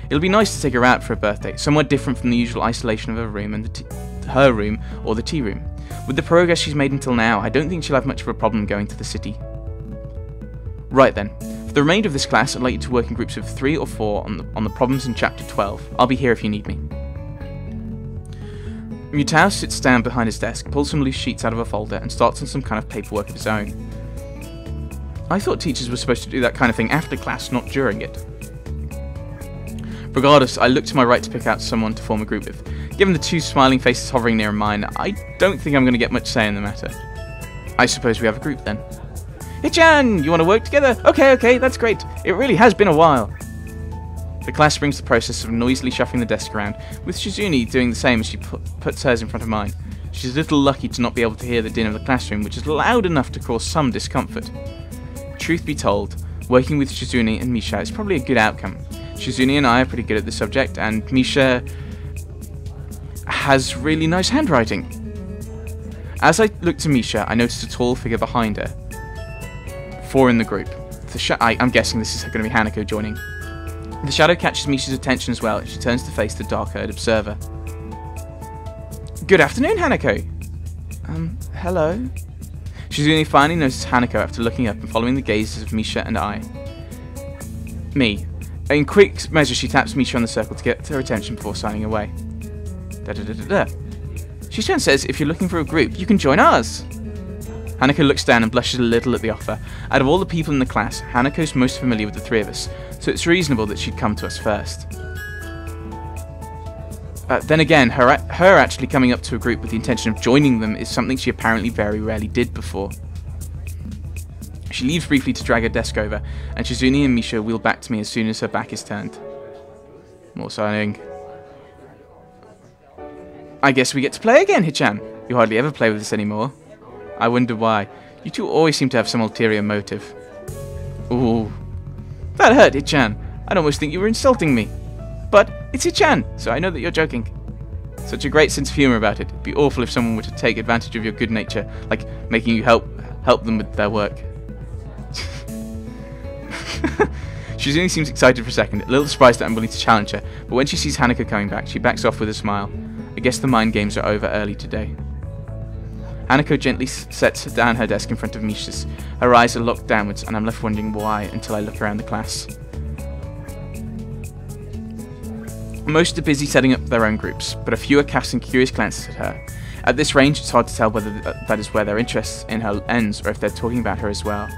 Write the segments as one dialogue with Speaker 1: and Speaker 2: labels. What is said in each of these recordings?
Speaker 1: It'll be nice to take her out for her birthday, somewhat different from the usual isolation of her room and her room or the tea room. With the progress she's made until now, I don't think she'll have much of a problem going to the city. Right then, for the remainder of this class, I'd like you to work in groups of 3 or 4 on the problems in Chapter 12. I'll be here if you need me. Mutao sits down behind his desk, pulls some loose sheets out of a folder, and starts on some kind of paperwork of his own. I thought teachers were supposed to do that kind of thing after class, not during it. Regardless, I look to my right to pick out someone to form a group with. Given the 2 smiling faces hovering near mine, I don't think I'm going to get much say in the matter. I suppose we have a group then. Hichan, you want to work together? Okay, that's great. It really has been a while. The class brings the process of noisily shuffling the desk around, with Shizune doing the same as she puts hers in front of mine. She's a little lucky to not be able to hear the din of the classroom, which is loud enough to cause some discomfort. Truth be told, working with Shizune and Misha is probably a good outcome. Shizune and I are pretty good at the subject, and Misha has really nice handwriting. As I look to Misha, I notice a tall figure behind her. 4 in the group. I'm guessing this is going to be Hanako joining. The shadow catches Misha's attention as well, and she turns to face the dark-haired observer. Good afternoon, Hanako. Hello? Shizune finally notices Hanako after looking up and following the gazes of Misha and I. Me. In quick measure, she taps Misha on the circle to get her attention before signing away. Shishan says if you're looking for a group, you can join ours. Hanako looks down and blushes a little at the offer. Out of all the people in the class, Hanako's most familiar with the 3 of us, so it's reasonable that she'd come to us first. Then again, her actually coming up to a group with the intention of joining them is something she apparently very rarely did before. She leaves briefly to drag her desk over, and Shizune and Misha wheel back to me as soon as her back is turned. More signing. I guess we get to play again, Hichan. You hardly ever play with us anymore. I wonder why. You two always seem to have some ulterior motive. Ooh. That hurt, Hichan. I'd almost think you were insulting me. But it's Hichan, so I know that you're joking. Such a great sense of humour about it. It'd be awful if someone were to take advantage of your good nature, like making you help them with their work. Shizune seems excited for a second, a little surprised that I'm willing to challenge her, but when she sees Hanako coming back, she backs off with a smile. I guess the mind games are over early today. Hanako gently sets down her desk in front of Misha's. Her eyes are locked downwards, and I'm left wondering why until I look around the class. Most are busy setting up their own groups, but a few are casting curious glances at her. At this range, it's hard to tell whether that is where their interest in her ends, or if they're talking about her as well.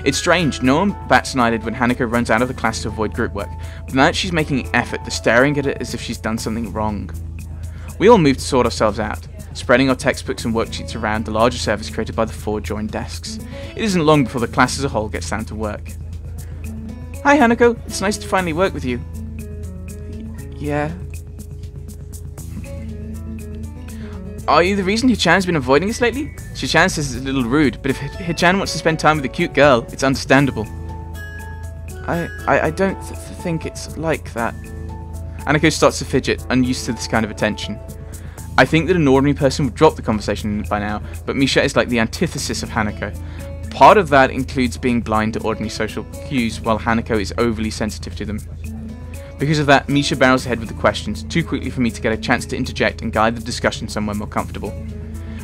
Speaker 1: It's strange, no one bats an eyelid when Hanako runs out of the class to avoid group work, but now that she's making an effort, they're staring at it as if she's done something wrong. We all move to sort ourselves out, spreading our textbooks and worksheets around the larger surface created by the 4 joined desks. It isn't long before the class as a whole gets down to work. Hi Hanako, it's nice to finally work with you. Yeah. Are you the reason Hichan's been avoiding us lately? Hichan says it's a little rude, but if Hichan wants to spend time with a cute girl, it's understandable. I don't think it's like that. Hanako starts to fidget, unused to this kind of attention. I think that an ordinary person would drop the conversation by now, but Misha is like the antithesis of Hanako. Part of that includes being blind to ordinary social cues, while Hanako is overly sensitive to them. Because of that, Misha barrels ahead with the questions, too quickly for me to get a chance to interject and guide the discussion somewhere more comfortable.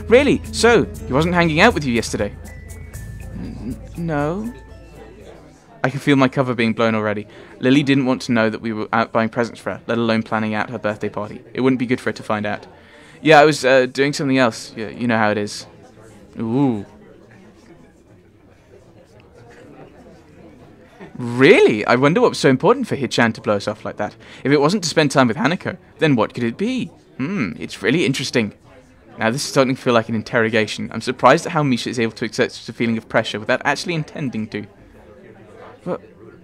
Speaker 1: Really? So, he wasn't hanging out with you yesterday? No. I can feel my cover being blown already. Lily didn't want to know that we were out buying presents for her, let alone planning out her birthday party. It wouldn't be good for her to find out. Yeah, I was doing something else. Yeah, you know how it is. Ooh. Really? I wonder what was so important for Hichan to blow us off like that. If it wasn't to spend time with Hanako, then what could it be? It's really interesting. Now this is starting to feel like an interrogation. I'm surprised at how Misha is able to exert such a feeling of pressure without actually intending to. But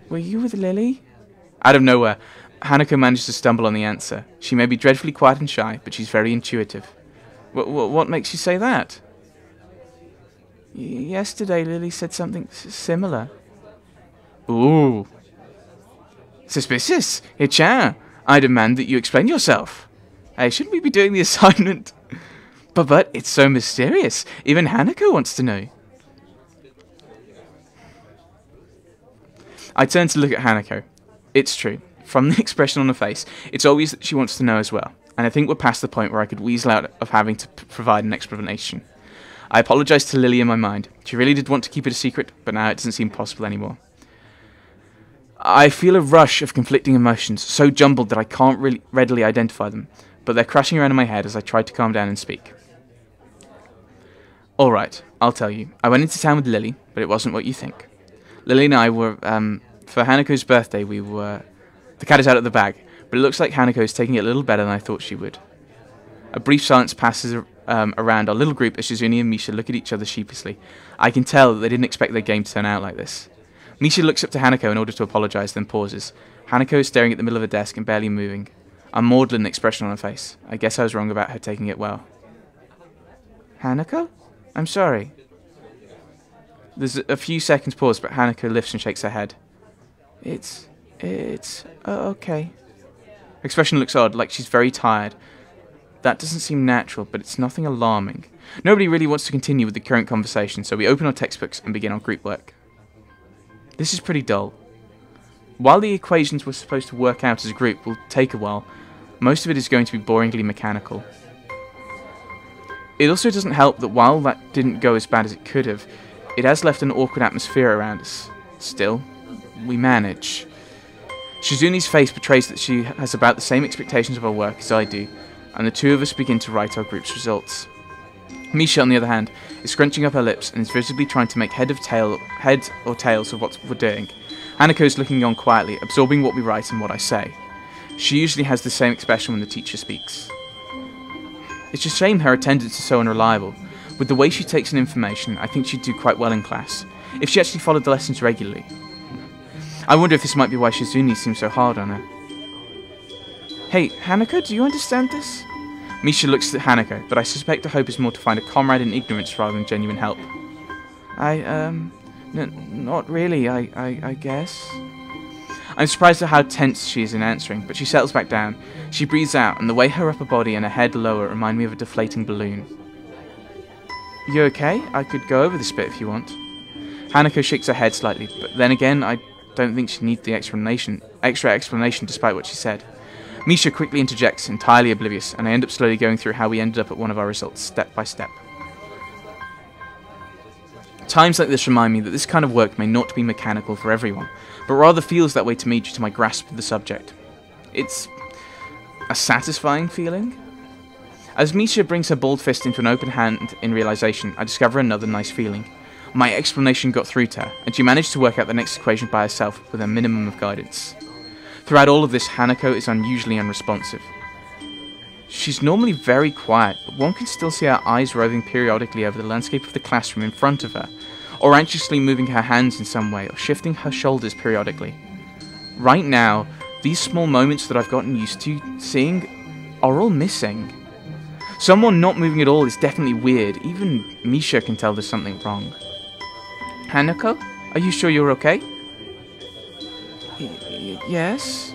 Speaker 1: were you with Lily? Out of nowhere, Hanako managed to stumble on the answer. She may be dreadfully quiet and shy, but she's very intuitive. What makes you say that? Yesterday Lily said something similar. Ooh. Suspicious. Hichan, I demand that you explain yourself. Hey, shouldn't we be doing the assignment? But it's so mysterious. Even Hanako wants to know. I turn to look at Hanako. It's true. From the expression on her face, it's obvious that she wants to know as well, and I think we're past the point where I could weasel out of having to provide an explanation. I apologized to Lily in my mind. She really did want to keep it a secret, but now it doesn't seem possible anymore. I feel a rush of conflicting emotions, so jumbled that I can't really readily identify them, but they're crashing around in my head as I try to calm down and speak. Alright, I'll tell you. I went into town with Lily, but it wasn't what you think. Lily and I were, for Hanako's birthday, the cat is out of the bag, but it looks like Hanako is taking it a little better than I thought she would. A brief silence passes around our little group as Shizune and Misha look at each other sheepishly. I can tell that they didn't expect their game to turn out like this. Misha looks up to Hanako in order to apologize, then pauses. Hanako is staring at the middle of a desk and barely moving. A maudlin expression on her face. I guess I was wrong about her taking it well. Hanako? I'm sorry. There's a few seconds pause, but Hanako lifts and shakes her head. It's okay. Her expression looks odd, like she's very tired. That doesn't seem natural, but it's nothing alarming. Nobody really wants to continue with the current conversation, so we open our textbooks and begin our group work. This is pretty dull. While the equations we're supposed to work out as a group will take a while, most of it is going to be boringly mechanical. It also doesn't help that while that didn't go as bad as it could have, it has left an awkward atmosphere around us. Still, we manage. Shizune's face betrays that she has about the same expectations of our work as I do, and the two of us begin to write our group's results. Misha, on the other hand, is scrunching up her lips and is visibly trying to make head or tails of what we're doing. Hanako is looking on quietly, absorbing what we write and what I say. She usually has the same expression when the teacher speaks. It's a shame her attendance is so unreliable. With the way she takes in information, I think she'd do quite well in class, if she actually followed the lessons regularly. I wonder if this might be why Shizune seems so hard on her. Hey, Hanako, do you understand this? Misha looks at Hanako, but I suspect the hope is more to find a comrade in ignorance rather than genuine help. Not really, I guess. I'm surprised at how tense she is in answering, but she settles back down. She breathes out, and the way her upper body and her head lower remind me of a deflating balloon. You okay? I could go over this bit if you want. Hanako shakes her head slightly, but then again, I don't think she needs the extra explanation despite what she said. Misha quickly interjects, entirely oblivious, and I end up slowly going through how we ended up at one of our results, step by step. Times like this remind me that this kind of work may not be mechanical for everyone, but rather feels that way to me due to my grasp of the subject. It's a satisfying feeling. As Misha brings her bald fist into an open hand in realization, I discover another nice feeling. My explanation got through to her, and she managed to work out the next equation by herself with a minimum of guidance. Throughout all of this, Hanako is unusually unresponsive. She's normally very quiet, but one can still see her eyes roving periodically over the landscape of the classroom in front of her, or anxiously moving her hands in some way, or shifting her shoulders periodically. Right now, these small moments that I've gotten used to seeing are all missing. Someone not moving at all is definitely weird. Even Misha can tell there's something wrong. Hanako, are you sure you're okay? Yes?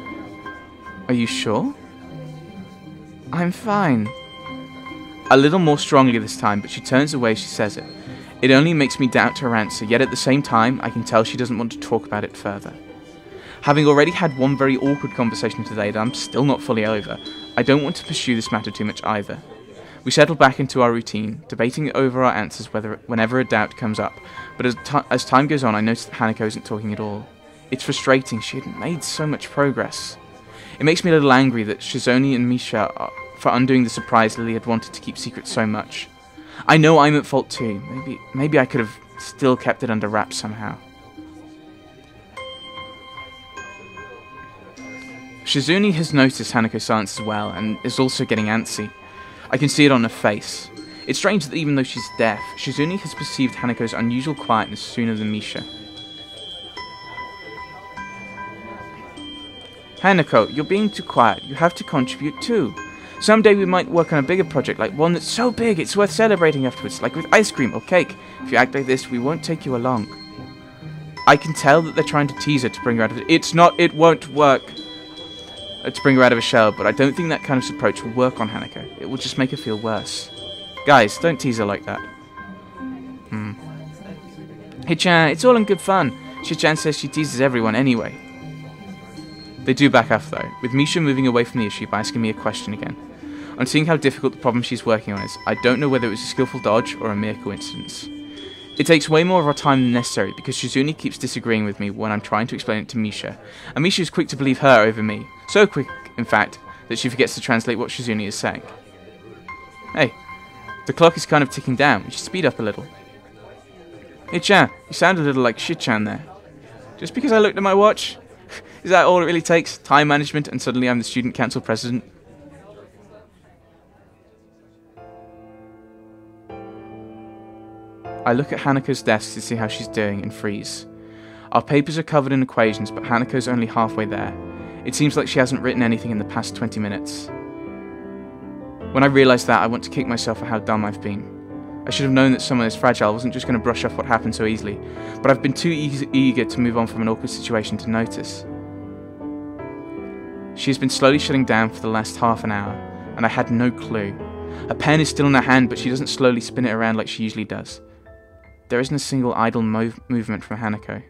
Speaker 1: Are you sure? I'm fine. A little more strongly this time, but she turns away as she says it. It only makes me doubt her answer, yet at the same time, I can tell she doesn't want to talk about it further. Having already had one very awkward conversation today that I'm still not fully over, I don't want to pursue this matter too much either. We settle back into our routine, debating over our answers whenever a doubt comes up, but as time goes on, I notice that Hanako isn't talking at all. It's frustrating, she had made so much progress. It makes me a little angry that Shizune and Misha are for undoing the surprise Lily had wanted to keep secret so much. I know I'm at fault too. Maybe I could have still kept it under wraps somehow. Shizune has noticed Hanako's silence as well, and is also getting antsy. I can see it on her face. It's strange that even though she's deaf, Shizune has perceived Hanako's unusual quietness sooner than Misha. Hanako, you're being too quiet. You have to contribute too. Someday we might work on a bigger project, like one that's so big it's worth celebrating afterwards, like with ice cream or cake. If you act like this, we won't take you along. I can tell that they're trying to tease her to bring her out of it. It won't work. To bring her out of a shell, but I don't think that kind of approach will work on Hanako. It will just make her feel worse. Guys, don't tease her like that. Hey-chan, it's all in good fun. Shi-chan says she teases everyone anyway. They do back off though, with Misha moving away from the issue by asking me a question again. On seeing how difficult the problem she's working on is, I don't know whether it was a skillful dodge or a mere coincidence. It takes way more of our time than necessary because Shizune keeps disagreeing with me when I'm trying to explain it to Misha, and Misha is quick to believe her over me. So quick, in fact, that she forgets to translate what Shizune is saying. Hey, the clock is kind of ticking down. We should speed up a little. Hey Chan, you sound a little like Shit-chan there. Just because I looked at my watch? Is that all it really takes? Time management and suddenly I'm the student council president? I look at Hanako's desk to see how she's doing and freeze. Our papers are covered in equations, but Hanako's only halfway there. It seems like she hasn't written anything in the past 20 minutes. When I realise that, I want to kick myself for how dumb I've been. I should have known that someone as fragile wasn't just going to brush off what happened so easily, but I've been too eager to move on from an awkward situation to notice. She has been slowly shutting down for the last half an hour, and I had no clue. A pen is still in her hand, but she doesn't slowly spin it around like she usually does. There isn't a single idle movement from Hanako.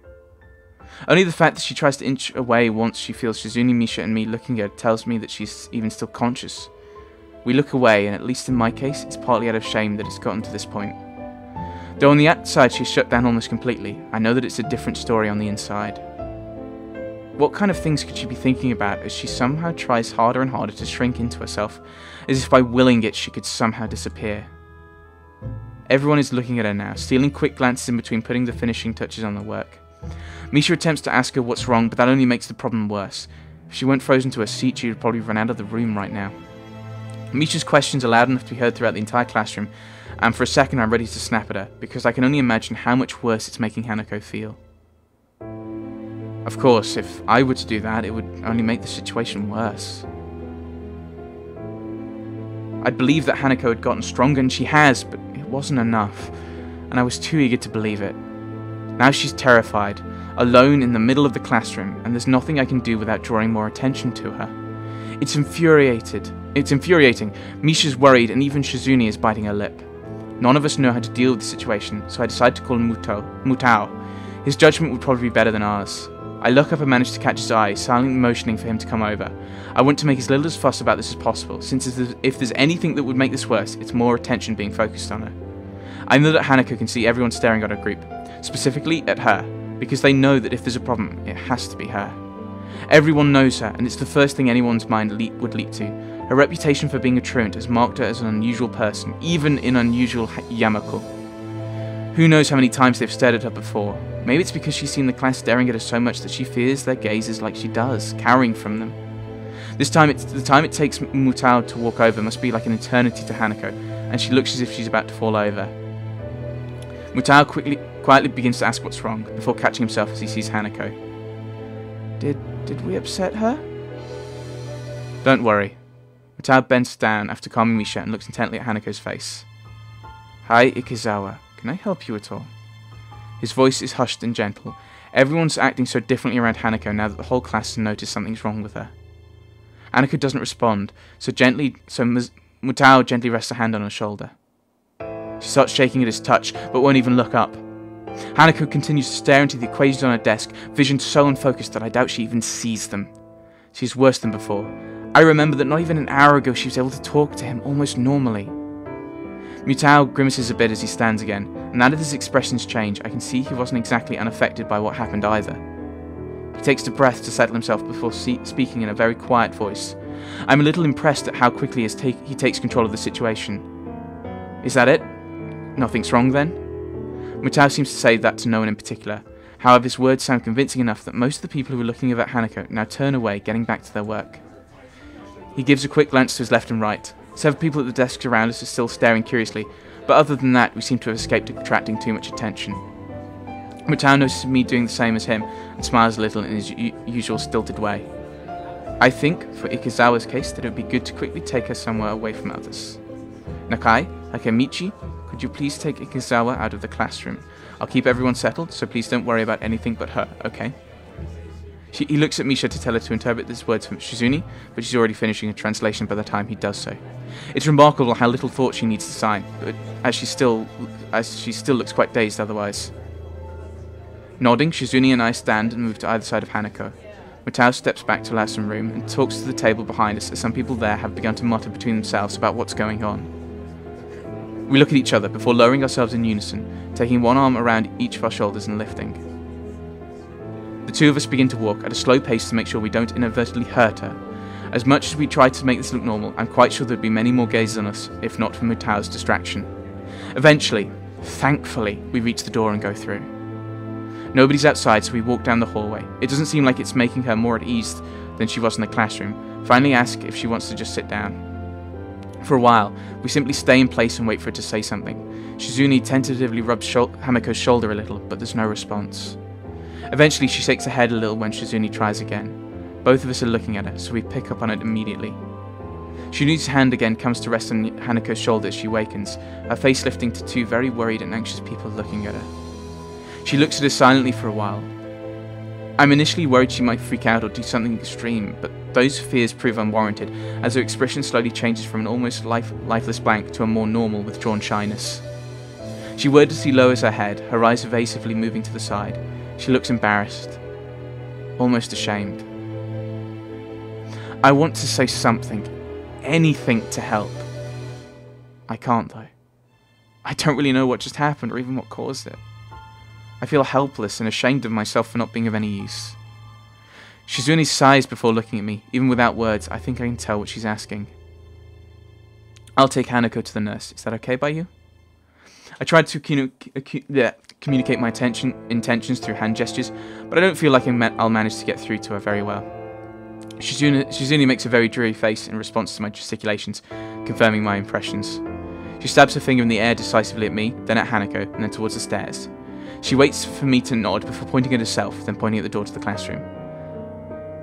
Speaker 1: Only the fact that she tries to inch away once she feels Shizune, Misha and me looking at her tells me that she's even still conscious. We look away, and at least in my case, it's partly out of shame that it's gotten to this point. Though on the outside she's shut down almost completely, I know that it's a different story on the inside. What kind of things could she be thinking about as she somehow tries harder and harder to shrink into herself, as if by willing it she could somehow disappear? Everyone is looking at her now, stealing quick glances in between putting the finishing touches on the work. Misha attempts to ask her what's wrong, but that only makes the problem worse. If she weren't frozen to her seat, she would probably run out of the room right now. Misha's questions are loud enough to be heard throughout the entire classroom, and for a second I'm ready to snap at her, because I can only imagine how much worse it's making Hanako feel. Of course, if I were to do that, it would only make the situation worse. I'd believe that Hanako had gotten stronger, and she has, but it wasn't enough, and I was too eager to believe it. Now she's terrified, alone in the middle of the classroom, and there's nothing I can do without drawing more attention to her. It's infuriating. Misha's worried, and even Shizune is biting her lip. None of us know how to deal with the situation, so I decide to call Mutao. His judgment would probably be better than ours. I look up and manage to catch his eye, silently motioning for him to come over. I want to make as little as fuss about this as possible, since if there's anything that would make this worse, it's more attention being focused on her. I know that Hanako can see everyone staring at her group, specifically at her, because they know that if there's a problem, it has to be her. Everyone knows her, and it's the first thing anyone's mind would leap to. Her reputation for being a truant has marked her as an unusual person, even in unusual Yamako. Who knows how many times they've stared at her before. Maybe it's because she's seen the class staring at her so much that she fears their gazes like she does, cowering from them. The time it takes Mutao to walk over must be like an eternity to Hanako, and she looks as if she's about to fall over. Mutao quietly begins to ask what's wrong, before catching himself as he sees Hanako. Did we upset her? Don't worry. Mutao bends down after calming Misha and looks intently at Hanako's face. Hi, Ikizawa. Can I help you at all? His voice is hushed and gentle. Everyone's acting so differently around Hanako now that the whole class has noticed something's wrong with her. Hanako doesn't respond, so Mutao gently rests a hand on her shoulder. She starts shaking at his touch, but won't even look up. Hanako continues to stare into the equations on her desk, vision so unfocused that I doubt she even sees them. She's worse than before. I remember that not even an hour ago she was able to talk to him almost normally. Mutao grimaces a bit as he stands again, and now that his expressions change, I can see he wasn't exactly unaffected by what happened either. He takes a breath to settle himself before speaking in a very quiet voice. I'm a little impressed at how quickly he takes control of the situation. Is that it? Nothing's wrong then? Mutao seems to say that to no one in particular. However, his words sound convincing enough that most of the people who are looking over at Hanako now turn away, getting back to their work. He gives a quick glance to his left and right. Several people at the desks around us are still staring curiously, but other than that, we seem to have escaped attracting too much attention. Mutao notices me doing the same as him, and smiles a little in his usual stilted way. I think, for Ikizawa's case, that it would be good to quickly take her somewhere away from others. Nakai, Hakemichi, could you please take Ikizawa out of the classroom? I'll keep everyone settled, so please don't worry about anything but her, okay? He looks at Misha to tell her to interpret these words from Shizune, but she's already finishing a translation by the time he does so. It's remarkable how little thought she needs to sign, but as she still looks quite dazed otherwise. Nodding, Shizune and I stand and move to either side of Hanako. Matao steps back to allow some room and talks to the table behind us as some people there have begun to mutter between themselves about what's going on. We look at each other before lowering ourselves in unison, taking one arm around each of our shoulders and lifting. The two of us begin to walk at a slow pace to make sure we don't inadvertently hurt her. As much as we try to make this look normal, I'm quite sure there'd be many more gazes on us, if not for Mutao's distraction. Eventually, thankfully, we reach the door and go through. Nobody's outside, so we walk down the hallway. It doesn't seem like it's making her more at ease than she was in the classroom. Finally ask if she wants to just sit down. For a while, we simply stay in place and wait for her to say something. Shizune tentatively rubs Hameko's shoulder a little, but there's no response. Eventually, she shakes her head a little when Shizune tries again. Both of us are looking at her, so we pick up on it immediately. Shizune's hand again comes to rest on Haneko's shoulder as she wakens, her face lifting to two very worried and anxious people looking at her. She looks at us silently for a while. I'm initially worried she might freak out or do something extreme, but those fears prove unwarranted, as her expression slowly changes from an almost lifeless blank to a more normal, withdrawn shyness. She wordlessly lowers her head, her eyes evasively moving to the side. She looks embarrassed, almost ashamed. I want to say something, anything to help. I can't though. I don't really know what just happened or even what caused it. I feel helpless and ashamed of myself for not being of any use. Shizune sighs before looking at me. Even without words, I think I can tell what she's asking. I'll take Hanako to the nurse. Is that okay by you? I tried to communicate my intentions through hand gestures, but I don't feel like I'll manage to get through to her very well. Shizune makes a very dreary face in response to my gesticulations, confirming my impressions. She stabs her finger in the air decisively at me, then at Hanako, and then towards the stairs. She waits for me to nod before pointing at herself, then pointing at the door to the classroom.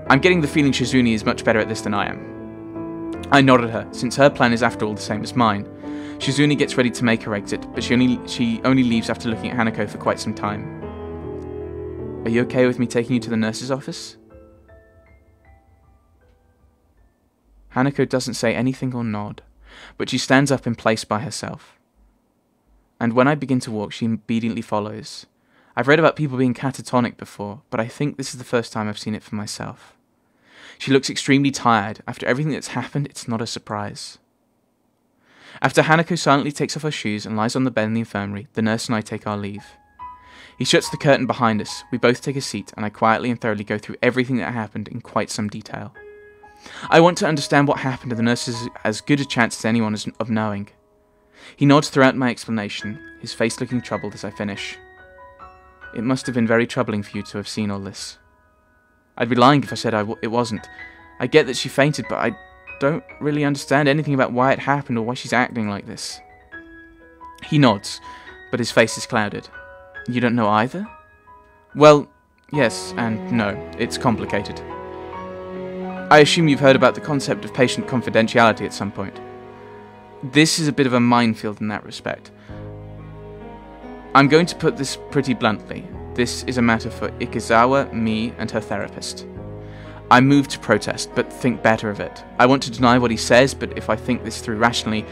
Speaker 1: I'm getting the feeling Shizune is much better at this than I am. I nod at her, since her plan is after all the same as mine. Shizune gets ready to make her exit, but she only leaves after looking at Hanako for quite some time. Are you okay with me taking you to the nurse's office? Hanako doesn't say anything or nod, but she stands up in place by herself. And when I begin to walk, she obediently follows. I've read about people being catatonic before, but I think this is the first time I've seen it for myself. She looks extremely tired. After everything that's happened, it's not a surprise. After Hanako silently takes off her shoes and lies on the bed in the infirmary, the nurse and I take our leave. He shuts the curtain behind us, we both take a seat, and I quietly and thoroughly go through everything that happened in quite some detail. I want to understand what happened, and the nurse has as good a chance as anyone of knowing. He nods throughout my explanation, his face looking troubled as I finish. It must have been very troubling for you to have seen all this. I'd be lying if I said it wasn't. I get that she fainted, but I don't really understand anything about why it happened or why she's acting like this. He nods, but his face is clouded. You don't know either? Well, yes and no. It's complicated. I assume you've heard about the concept of patient confidentiality at some point. This is a bit of a minefield in that respect. I'm going to put this pretty bluntly. This is a matter for Ikezawa, me, and her therapist. I'm moved to protest, but think better of it. I want to deny what he says, but if I think this through rationally,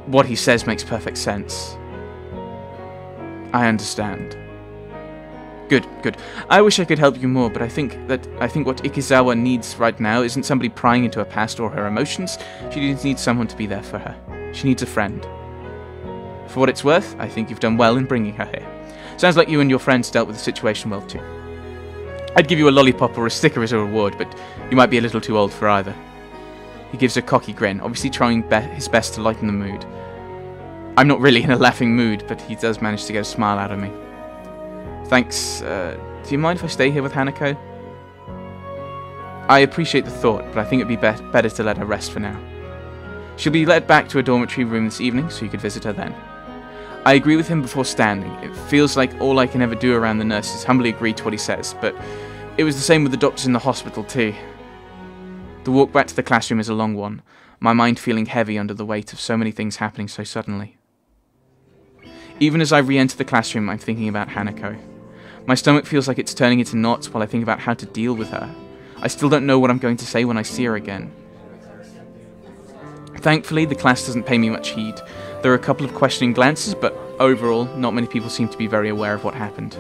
Speaker 1: what he says makes perfect sense. I understand. Good. I wish I could help you more, but I think what Ikezawa needs right now isn't somebody prying into her past or her emotions. She needs someone to be there for her. She needs a friend. For what it's worth, I think you've done well in bringing her here. Sounds like you and your friends dealt with the situation well too. I'd give you a lollipop or a sticker as a reward, but you might be a little too old for either. He gives a cocky grin, obviously trying his best to lighten the mood. I'm not really in a laughing mood, but he does manage to get a smile out of me. Thanks. Do you mind if I stay here with Hanako? I appreciate the thought, but I think it'd be better to let her rest for now. She'll be led back to a dormitory room this evening, so you could visit her then. I agree with him before standing. It feels like all I can ever do around the nurse is humbly agree to what he says, but it was the same with the doctors in the hospital too. The walk back to the classroom is a long one, my mind feeling heavy under the weight of so many things happening so suddenly. Even as I re-enter the classroom, I'm thinking about Hanako. My stomach feels like it's turning into knots while I think about how to deal with her. I still don't know what I'm going to say when I see her again. Thankfully, the class doesn't pay me much heed. There are a couple of questioning glances, but overall, not many people seem to be very aware of what happened.